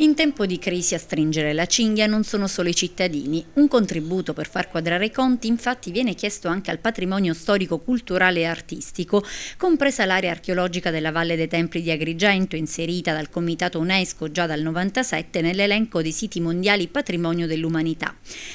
In tempo di crisi a stringere la cinghia non sono solo i cittadini. Un contributo per far quadrare i conti infatti viene chiesto anche al patrimonio storico, culturale e artistico, compresa l'area archeologica della Valle dei Templi di Agrigento, inserita dal Comitato UNESCO già dal 97 nell'elenco dei siti mondiali patrimonio dell'umanità.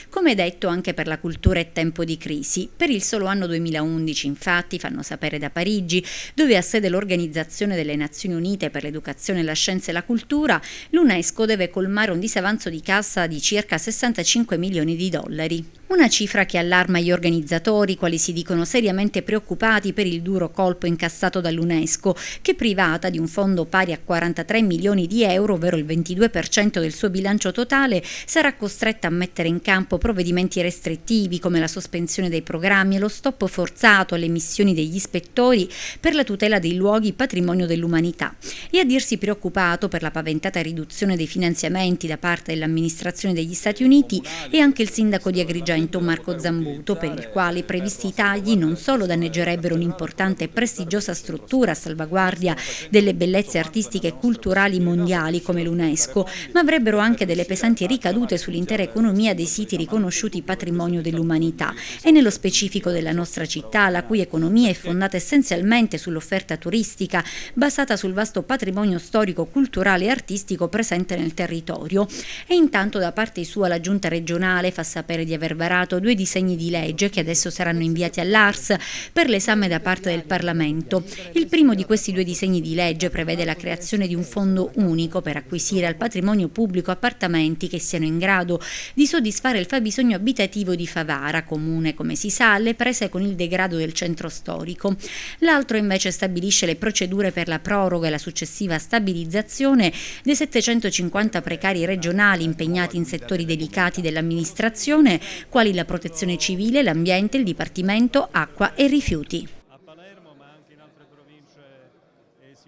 Come detto, anche per la cultura è tempo di crisi. Per il solo anno 2011, infatti, fanno sapere da Parigi, dove ha sede l'Organizzazione delle Nazioni Unite per l'Educazione, la Scienza e la Cultura, l'UNESCO deve colmare un disavanzo di cassa di circa 65 milioni di dollari. Una cifra che allarma gli organizzatori, quali si dicono seriamente preoccupati per il duro colpo incassato dall'UNESCO, che privata di un fondo pari a 43 milioni di euro, ovvero il 22% del suo bilancio totale, sarà costretta a mettere in campo provvedimenti restrittivi come la sospensione dei programmi e lo stop forzato alle missioni degli ispettori per la tutela dei luoghi patrimonio dell'umanità, e a dirsi preoccupato per la paventata riduzione dei finanziamenti da parte dell'amministrazione degli Stati Uniti e anche il sindaco di Agrigento Marco Zambuto, per il quale i previsti tagli non solo danneggerebbero un'importante e prestigiosa struttura a salvaguardia delle bellezze artistiche e culturali mondiali come l'UNESCO, ma avrebbero anche delle pesanti ricadute sull'intera economia dei siti riconosciuti patrimonio dell'umanità e nello specifico della nostra città, la cui economia è fondata essenzialmente sull'offerta turistica basata sul vasto patrimonio storico, culturale e artistico presente nel territorio. E intanto da parte sua la Giunta regionale fa sapere di aver varato 2 disegni di legge che adesso saranno inviati all'ARS per l'esame da parte del Parlamento. Il primo di questi 2 disegni di legge prevede la creazione di un fondo unico per acquisire al patrimonio pubblico appartamenti che siano in grado di soddisfare il fabbisogno abitativo di Favara, comune, come si sa, alle prese con il degrado del centro storico. L'altro invece stabilisce le procedure per la proroga e la successiva stabilizzazione dei 750 precari regionali impegnati in settori delicati dell'amministrazione, quali la protezione civile, l'ambiente, il dipartimento acqua e rifiuti.